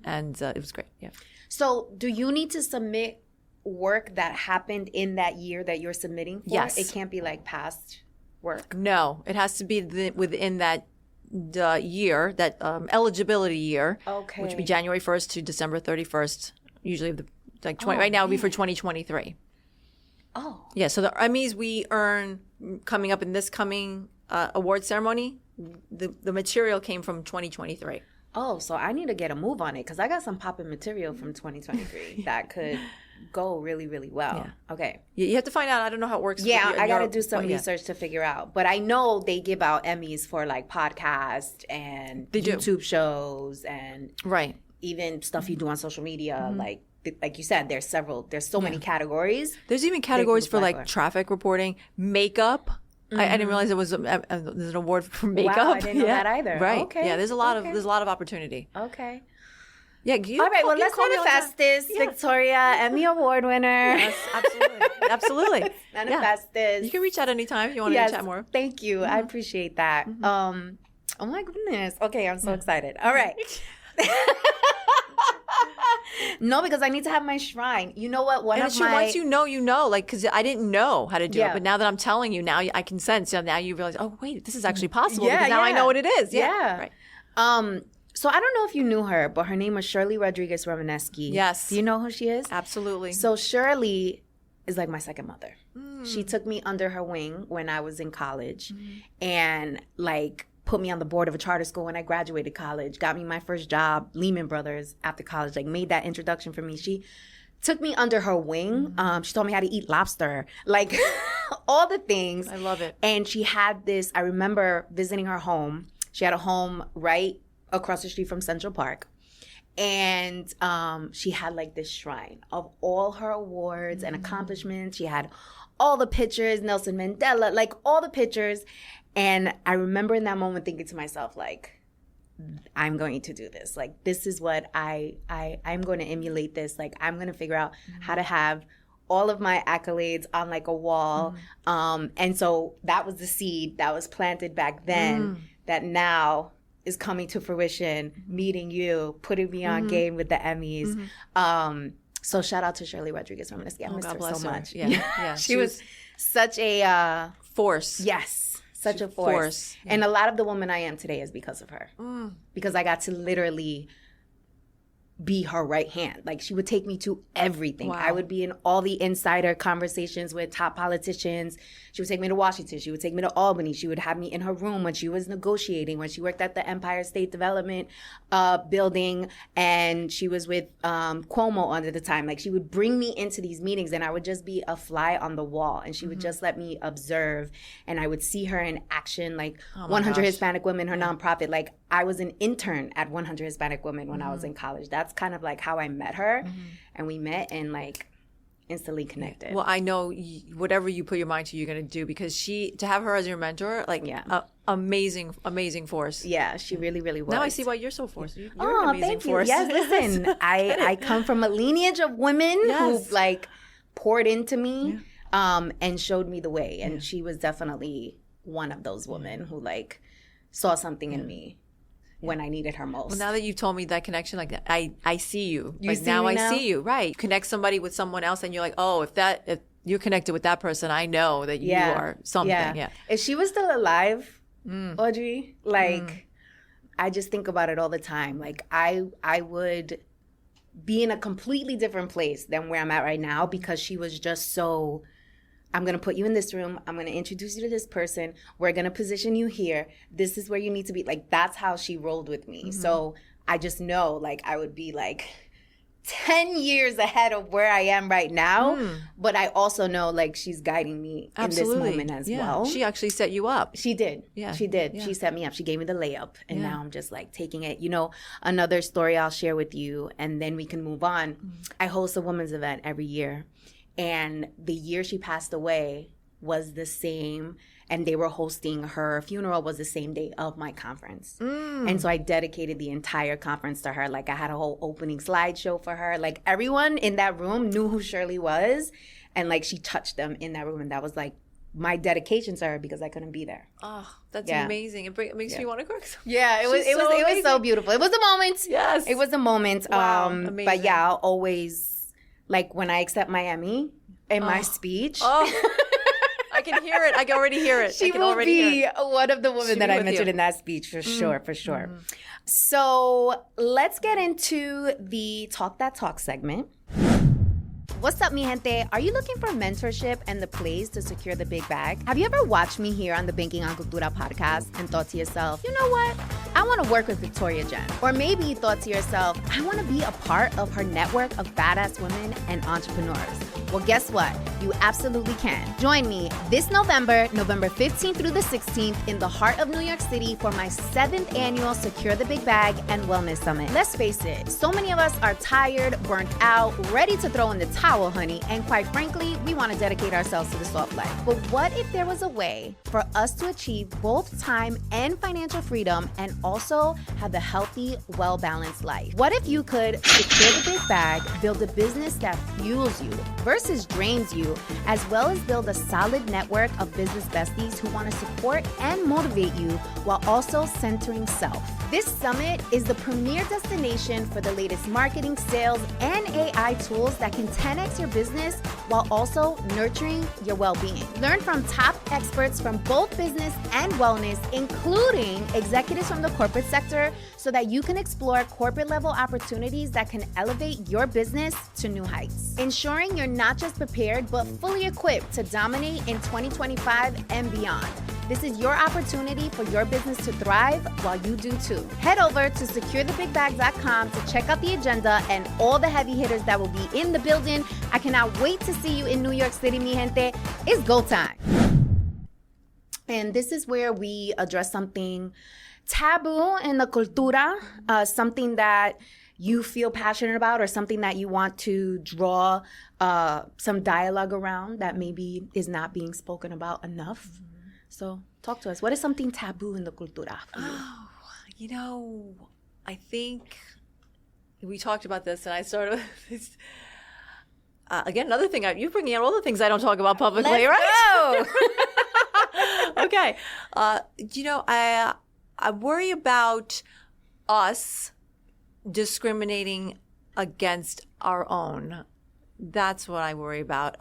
and it was great. Yeah. So, do you need to submit work that happened in that year that you're submitting for? Yes. It can't be past work. No, it has to be within that. The year, that eligibility year, which would be January 1st to December 31st, usually right now it would be for 2023. Oh. Yeah, so the Emmys we earn coming up in this coming award ceremony, the material came from 2023. Oh, so I need to get a move on it because I got some popping material from 2023 that could go really, really well. Yeah. Okay. You have to find out. I don't know how it works. Yeah, I got to do some research to figure out. But I know they give out Emmys for podcasts and YouTube shows and even stuff you do on social media. Like you said, there's so many categories. There's even categories for traffic reporting, makeup. I didn't realize there's an award for makeup. Wow, I didn't know that either. Right. Okay. Yeah, there's a lot of opportunity. Okay. Yeah. All right. Well, let's manifest this, Victoria, Emmy Award winner. Yes, absolutely. Manifest this. You can reach out anytime if you want to chat more. Thank you. I appreciate that. Oh my goodness. Okay, I'm so excited. All right. No, because I need to have my shrine. You know what? Once you know, because I didn't know how to do it, but now that I'm telling you, now I can sense. Now you realize, oh wait, this is actually possible because now I know what it is. Yeah. Right. So I don't know if you knew her, but her name was Shirley Rodriguez Romanesky. Yes. Do you know who she is? Absolutely. So Shirley is like my second mother. She took me under her wing when I was in college and put me on the board of a charter school when I graduated college, got me my first job, Lehman Brothers, after college, made that introduction for me. She took me under her wing. She taught me how to eat lobster, all the things. I love it. And she had this, I remember visiting her home. She had a home right across the street from Central Park. And she had this shrine of all her awards and accomplishments. She had all the pictures, Nelson Mandela, all the pictures. And I remember in that moment thinking to myself, I'm going to do this. This is what I'm going to emulate this. I'm going to figure out how to have all of my accolades on a wall. And so that was the seed that was planted back then that now is coming to fruition, meeting you, putting me on game with the Emmys. So shout out to Shirley Rodriguez Romanesky. I missed her so much. Yeah. She was such a force. Yes. Such a force. Yeah. And a lot of the woman I am today is because of her. Because I got to literally be her right hand. She would take me to everything. Wow. I would be in all the insider conversations with top politicians. She would take me to Washington. She would take me to Albany. She would have me in her room when she was negotiating, when she worked at the Empire State Development building, and she was with Cuomo under the time. She would bring me into these meetings, and I would just be a fly on the wall, and she would just let me observe, and I would see her in action, 100 Hispanic Women, her nonprofit. I was an intern at 100 Hispanic Women when I was in college. That's kind of how I met her, and we met and instantly connected. Well, I know whatever you put your mind to, you're going to do, because to have her as your mentor, amazing force. Yeah, she really, really was. Now I see why you're so force. You're an amazing thank force. You. Yes, listen, I come from a lineage of women who poured into me and showed me the way, and she was definitely one of those women who saw something in me when I needed her most. Well, now that you've told me that connection, I see you. You see now me I now? See you. Right. You connect somebody with someone else, and you're if you're connected with that person, I know that you are something. Yeah. If she was still alive, Audrey, I just think about it all the time. Like I would be in a completely different place than where I'm at right now because she was just so, I'm going to put you in this room. I'm going to introduce you to this person. We're going to position you here. This is where you need to be. Like, that's how she rolled with me. So I just know, like, I would be like 10 years ahead of where I am right now. But I also know, like, she's guiding me in this moment as well. She actually set you up. She did. Yeah. She did. Yeah. She set me up. She gave me the layup. And now I'm just like taking it. You know, another story I'll share with you and then we can move on. I host a women's event every year. And the year she passed away was the same. And they were hosting her funeral was the same day of my conference. And so I dedicated the entire conference to her. Like I had a whole opening slideshow for her. Like everyone in that room knew who Shirley was. And like she touched them in that room. And that was like my dedication to her because I couldn't be there. Oh, that's amazing. It makes me want to cry. Yeah, it was so beautiful. It was a moment. Yes. It was a moment. Wow, amazing. But yeah, I'll always, like when I accept my Emmy in my speech. I can hear it. I can already hear it. She will be one of the women that I mentioned in that speech for sure, for sure. So let's get into the Talk That Talk segment. What's up, mi gente? Are you looking for mentorship and the plays to secure the big bag? Have you ever watched me here on the Banking on Cultura podcast and thought to yourself, you know what? I want to work with Victoria Jen. Or maybe you thought to yourself, I want to be a part of her network of badass women and entrepreneurs. Well, guess what? You absolutely can. Join me this November 15th through the 16th in the heart of New York City for my 7th annual Secure the Big Bag and Wellness Summit. Let's face it, so many of us are tired, burnt out, ready to throw in the towel, honey, and quite frankly, we want to dedicate ourselves to the soft life. But what if there was a way for us to achieve both time and financial freedom and also have a healthy, well-balanced life? What if you could secure the big bag, build a business that fuels you versus drains you, as well as build a solid network of business besties who want to support and motivate you while also centering self? This summit is the premier destination for the latest marketing, sales, and AI tools that can 10x your business while also nurturing your well-being. Learn from top experts from both business and wellness, including executives from the corporate sector, so that you can explore corporate-level opportunities that can elevate your business to new heights. Ensuring you're not just prepared, but fully equipped to dominate in 2025 and beyond. This is your opportunity for your business to thrive while you do too. Head over to securethebigbag.com to check out the agenda and all the heavy hitters that will be in the building. I cannot wait to see you in New York City, mi gente. It's go time. And this is where we address something taboo in the cultura, something that you feel passionate about or something that you want to draw some dialogue around that maybe is not being spoken about enough. So talk to us. What is something taboo in the cultura for you? Oh, you know, I think we talked about this and I started this. Again, another thing, you're bringing out all the things I don't talk about publicly, right? Go. Okay. You know, I worry about us discriminating against our own. That's what I worry about.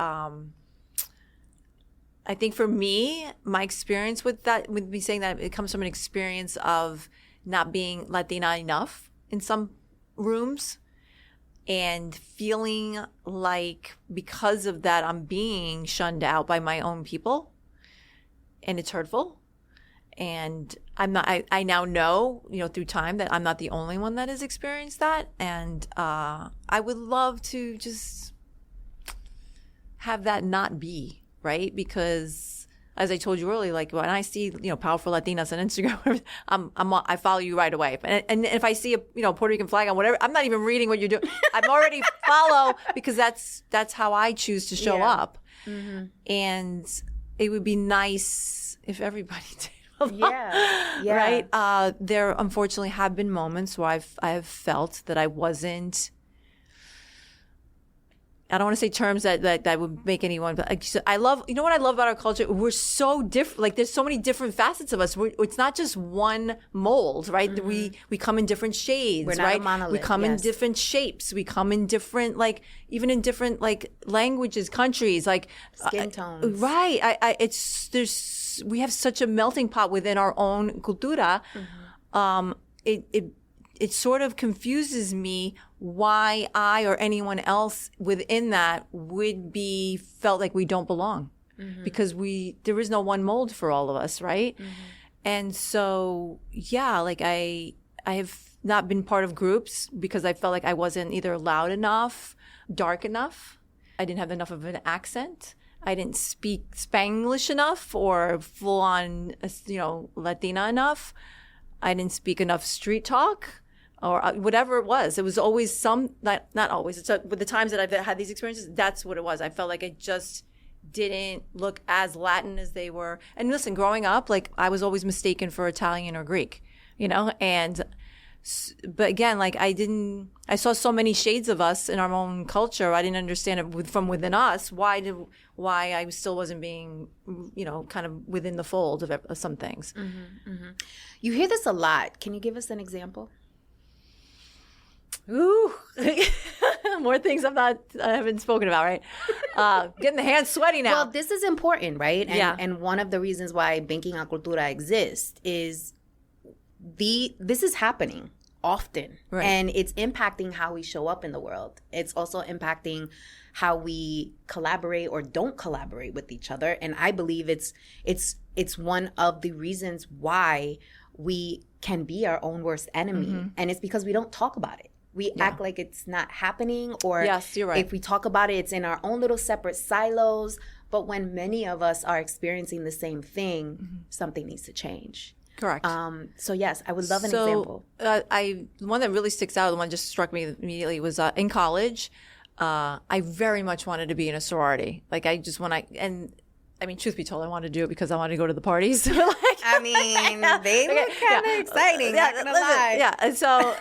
I think for me, my experience with that, with me saying that, it comes from an experience of not being Latina enough in some rooms and feeling like because of that, I'm being shunned out by my own people, and it's hurtful. And I'm not, I now know, you know, through time that I'm not the only one that has experienced that. And I would love to just have that not be, right? Because as I told you earlier, like when I see, you know, powerful Latinas on Instagram, I follow you right away. And if I see a, you know, Puerto Rican flag on whatever, I'm not even reading what you're doing. I'm already follow because that's how I choose to show up. Mm-hmm. And it would be nice if everybody did. Yeah. Right. There unfortunately have been moments where I've felt that I wasn't. I don't want to say terms that would make anyone. But I love. You know what I love about our culture? We're so different. Like there's so many different facets of us. It's not just one mold, right? Mm-hmm. We come in different shades. We're not right? a monolith. We come in different shapes. We come in different, like even in different like languages, countries, like skin tones. Right. We have such a melting pot within our own cultura. Mm-hmm. it sort of confuses me why I or anyone else within that would be felt like we don't belong, because there is no one mold for all of us, right? And so, yeah, like I have not been part of groups because I felt like I wasn't either loud enough, dark enough. I didn't have enough of an accent. I didn't speak Spanglish enough or full on, Latina enough. I didn't speak enough street talk or whatever it was. It was always not always. With the times that I've had these experiences, that's what it was. I felt like I just didn't look as Latin as they were. And listen, growing up, like I was always mistaken for Italian or Greek, but again, like I saw so many shades of us in our own culture. I didn't understand it from within us. Why I still wasn't being, kind of within the fold of some things. You hear this a lot. Can you give us an example? Ooh, more things I haven't spoken about, right? Getting the hands sweaty now. Well, this is important, right? And, yeah. And one of the reasons why Banking on Cultura exists is this is happening often, right. And it's impacting how we show up in the world. It's also impacting how we collaborate or don't collaborate with each other. And I believe it's one of the reasons why we can be our own worst enemy. And it's because we don't talk about it. We act like it's not happening, or yes, you're right. If we talk about it, it's in our own little separate silos. But when many of us are experiencing the same thing, something needs to change. Correct. So yes, I would love an example. The one that really sticks out, the one that just struck me immediately was in college. I very much wanted to be in a sorority. Like truth be told, I wanted to do it because I wanted to go to the parties. They look kind of exciting. Not gonna lie. Yeah, and so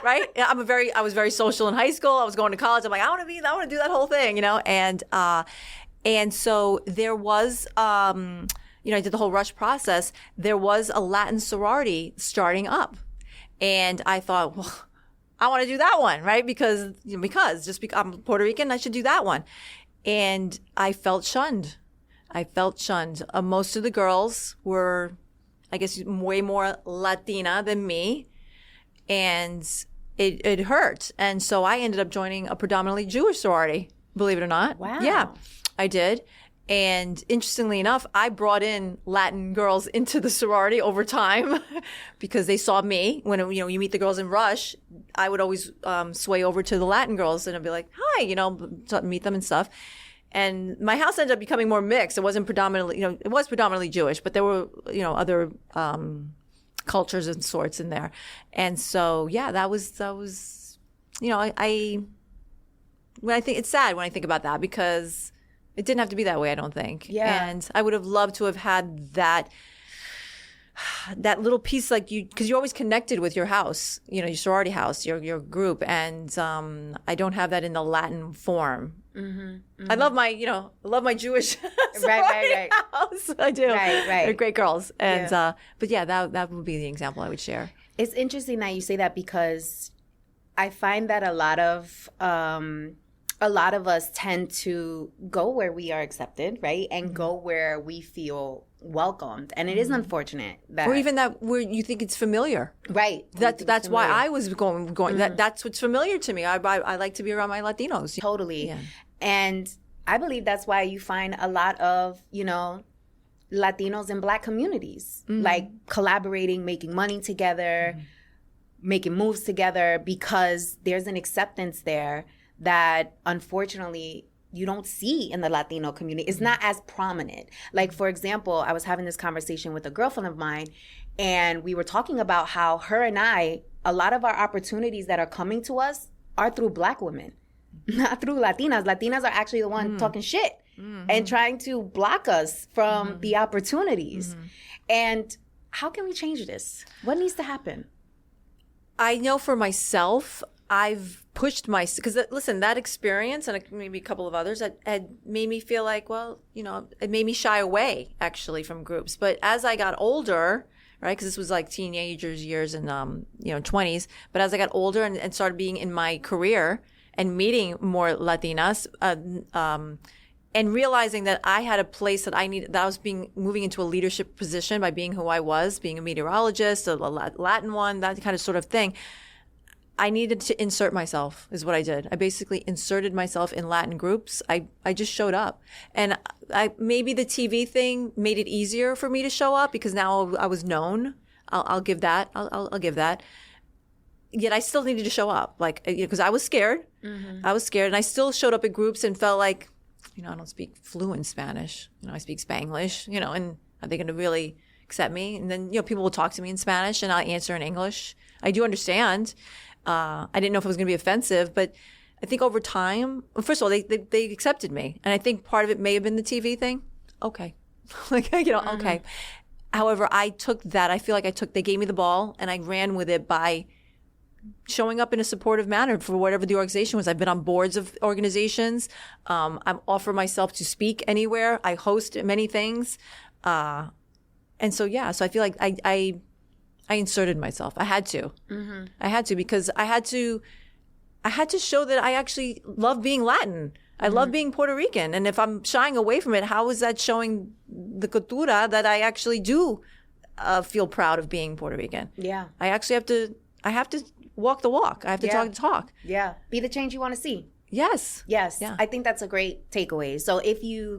right. I was very social in high school. I was going to college. I'm like, I want to do that whole thing, and so there was. I did the whole rush process. There was a Latin sorority starting up. And I thought, well, I want to do that one, right? Because I'm Puerto Rican, I should do that one. And I felt shunned. Most of the girls were, I guess, way more Latina than me. And it hurt. And so I ended up joining a predominantly Jewish sorority, believe it or not. Wow. Yeah, I did. And interestingly enough, I brought in Latin girls into the sorority over time because they saw me. When you meet the girls in Rush, I would always sway over to the Latin girls and I'd be like, "Hi," meet them and stuff. And my house ended up becoming more mixed. It wasn't predominantly, it was predominantly Jewish, but there were, other cultures and sorts in there. And so, yeah, that was, it's sad when I think about that because it didn't have to be that way, I don't think. Yeah. And I would have loved to have had that little piece, because you're always connected with your house, your sorority house, your group. And I don't have that in the Latin form. I love my Jewish sorority house. I do. Right. They're great girls. And, but yeah, that would be the example I would share. It's interesting that you say that because I find that a lot of us tend to go where we are accepted, right? And go where we feel welcomed. And it is unfortunate that... Or even that where you think it's familiar. Right. That's why I was going. That's what's familiar to me. I like to be around my Latinos. Totally. Yeah. And I believe that's why you find a lot of, Latinos in Black communities, like collaborating, making money together, making moves together, because there's an acceptance there that unfortunately you don't see in the Latino community. It's not as prominent. Like, for example, I was having this conversation with a girlfriend of mine, and we were talking about how her and I, a lot of our opportunities that are coming to us are through Black women, not through Latinas. Latinas are actually the one talking shit and trying to block us from the opportunities. And how can we change this? What needs to happen? I know for myself, I've pushed because listen, that experience and maybe a couple of others had made me feel like, well, it made me shy away actually from groups. But as I got older, right, because this was like teenagers years and 20s, but as I got older and started being in my career and meeting more Latinas, and realizing that I had a place that I needed, that I was moving into a leadership position by being who I was, being a meteorologist, a Latin one, that kind of sort of thing. I needed to insert myself is what I did. I basically inserted myself in Latin groups. I just showed up. And maybe the TV thing made it easier for me to show up because now I was known. I'll give that. I'll give that. Yet I still needed to show up, like, because I was scared. I was scared, and I still showed up at groups and felt like, I don't speak fluent Spanish. I speak Spanglish, and are they going to really accept me? And then, people will talk to me in Spanish and I'll answer in English. I do understand. I didn't know if it was going to be offensive, but I think over time, first of all, they accepted me. And I think part of it may have been the TV thing. Okay. Okay. However, I took that. I feel like they gave me the ball and I ran with it by showing up in a supportive manner for whatever the organization was. I've been on boards of organizations. I'm offered myself to speak anywhere. I host many things. And so I feel like I inserted myself. I had to. I had to because I had to show that I actually love being Latin. I love being Puerto Rican. And if I'm shying away from it, how is that showing the cultura that I actually do feel proud of being Puerto Rican? Yeah. I have to walk the walk. I have to talk the talk. Yeah. Be the change you want to see. Yes. Yes. Yeah. I think that's a great takeaway. So if you're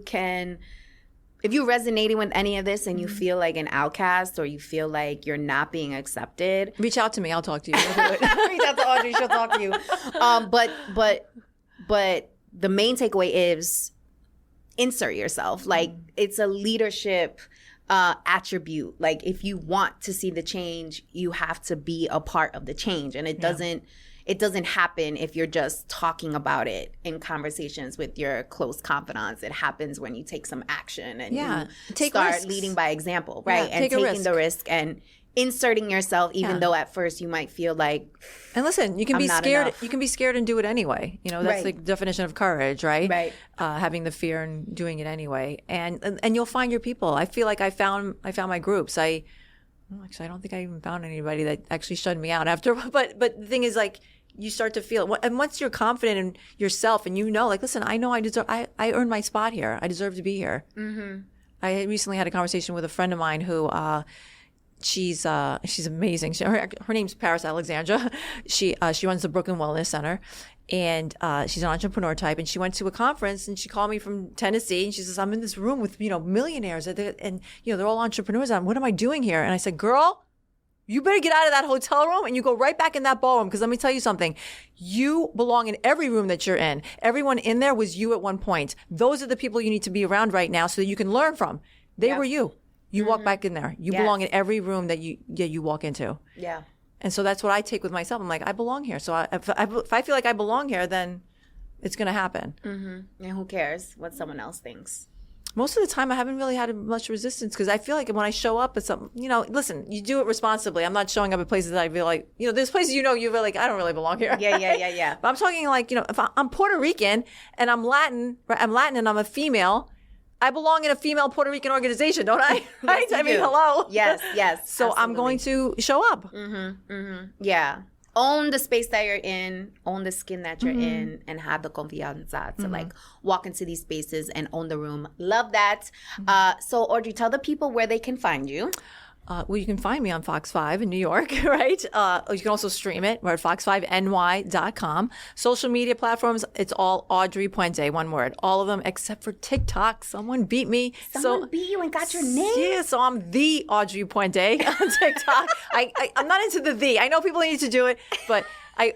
resonating with any of this and you feel like an outcast or you feel like you're not being accepted, reach out to me. I'll talk to you. Reach out to Audrey. She'll talk to you. But the main takeaway is insert yourself. Like it's a leadership attribute. Like if you want to see the change, you have to be a part of the change. And it doesn't happen if you're just talking about it in conversations with your close confidants. It happens when you take some action and you start risks. Leading by example, right? And taking the risk and inserting yourself, even though at first you might feel like, and listen, you can be scared. You can be scared and do it anyway. That's the definition of courage, right? Right. Having the fear and doing it anyway, and you'll find your people. I feel like I found my groups. Actually, I don't think I even found anybody that actually shut me out after. But the thing is, like, you start to feel it. And once you're confident in yourself and like, listen, I know I deserve, I earned my spot here. I deserve to be here. I recently had a conversation with a friend of mine who, she's amazing. Her name's Paris Alexandra. She runs the Brooklyn Wellness Center. And she's an entrepreneur type, and she went to a conference, and she called me from Tennessee, and she says, "I'm in this room with millionaires, and they're all entrepreneurs. What am I doing here?" And I said, "Girl, you better get out of that hotel room and you go right back in that ballroom, because let me tell you something. You belong in every room that you're in. Everyone in there was you at one point. Those are the people you need to be around right now so that you can learn from. They were you. You walk back in there. You belong in every room that you walk into." Yeah. And so that's what I take with myself. I'm like, I belong here. So if I feel like I belong here, then it's going to happen. And who cares what someone else thinks? Most of the time, I haven't really had much resistance, because I feel like when I show up at something, listen, you do it responsibly. I'm not showing up at places that I feel like, there's places you feel like, I don't really belong here. Yeah. But I'm talking like, if I'm Puerto Rican and I'm Latin and I'm a female, I belong in a female Puerto Rican organization, don't I? Right? Yes, I mean, hello. Yes. So absolutely. I'm going to show up. Yeah. Own the space that you're in, own the skin that you're in, and have the confianza to like walk into these spaces and own the room. Love that. So Audrey, tell the people where they can find you. Well, you can find me on Fox 5 in New York, right? You can also stream it. We're at fox5ny.com. Social media platforms, it's all Audrey Puente, one word. All of them except for TikTok. Someone beat me. Someone beat you and got your name? Yeah, so I'm the Audrey Puente on TikTok. I'm not into the. I know people need to do it, but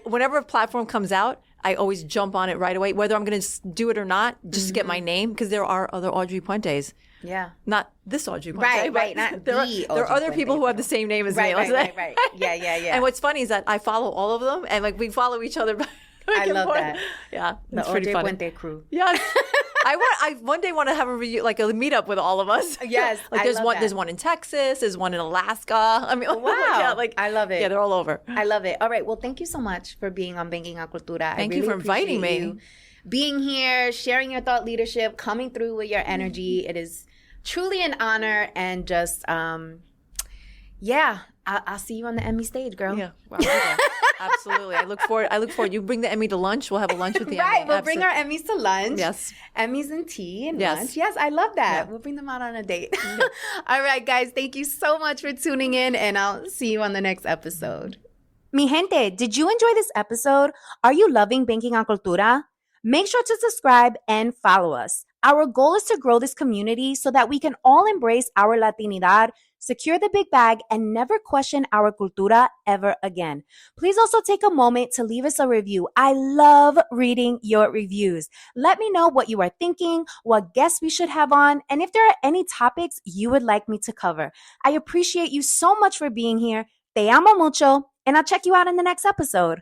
whenever a platform comes out, I always jump on it right away, whether I'm going to do it or not, just to get my name, because there are other Audrey Puentes. Yeah. Not this Audrey Puente. Right. Not there are other people who have the same name as me. Right. Yeah. And what's funny is that I follow all of them, and like we follow each other. I love that. Yeah. The Audrey Puente crew. Yes. I one day want to have a meetup with all of us. Yes. Like there's one in Texas, there's one in Alaska. I mean, wow. I love it. Yeah, they're all over. I love it. All right. Well, thank you so much for being on Banking on Cultura. Thank you for inviting me. Being here, sharing your thought leadership, coming through with your energy. It is truly an honor, and just, I'll see you on the Emmy stage, girl. Yeah. Wow. Absolutely. I look forward. You bring the Emmy to lunch. We'll have a lunch with the Right. Emmy. We'll bring our Emmys to lunch. Yes. Emmys and tea and Yes. lunch. Yes, I love that. Yeah. We'll bring them out on a date. All right, guys. Thank you so much for tuning in, and I'll see you on the next episode. Mi gente, did you enjoy this episode? Are you loving Banking on Cultura? Make sure to subscribe and follow us. Our goal is to grow this community so that we can all embrace our Latinidad, secure the big bag, and never question our cultura ever again. Please also take a moment to leave us a review. I love reading your reviews. Let me know what you are thinking, what guests we should have on, and if there are any topics you would like me to cover. I appreciate you so much for being here. Te amo mucho, and I'll check you out in the next episode.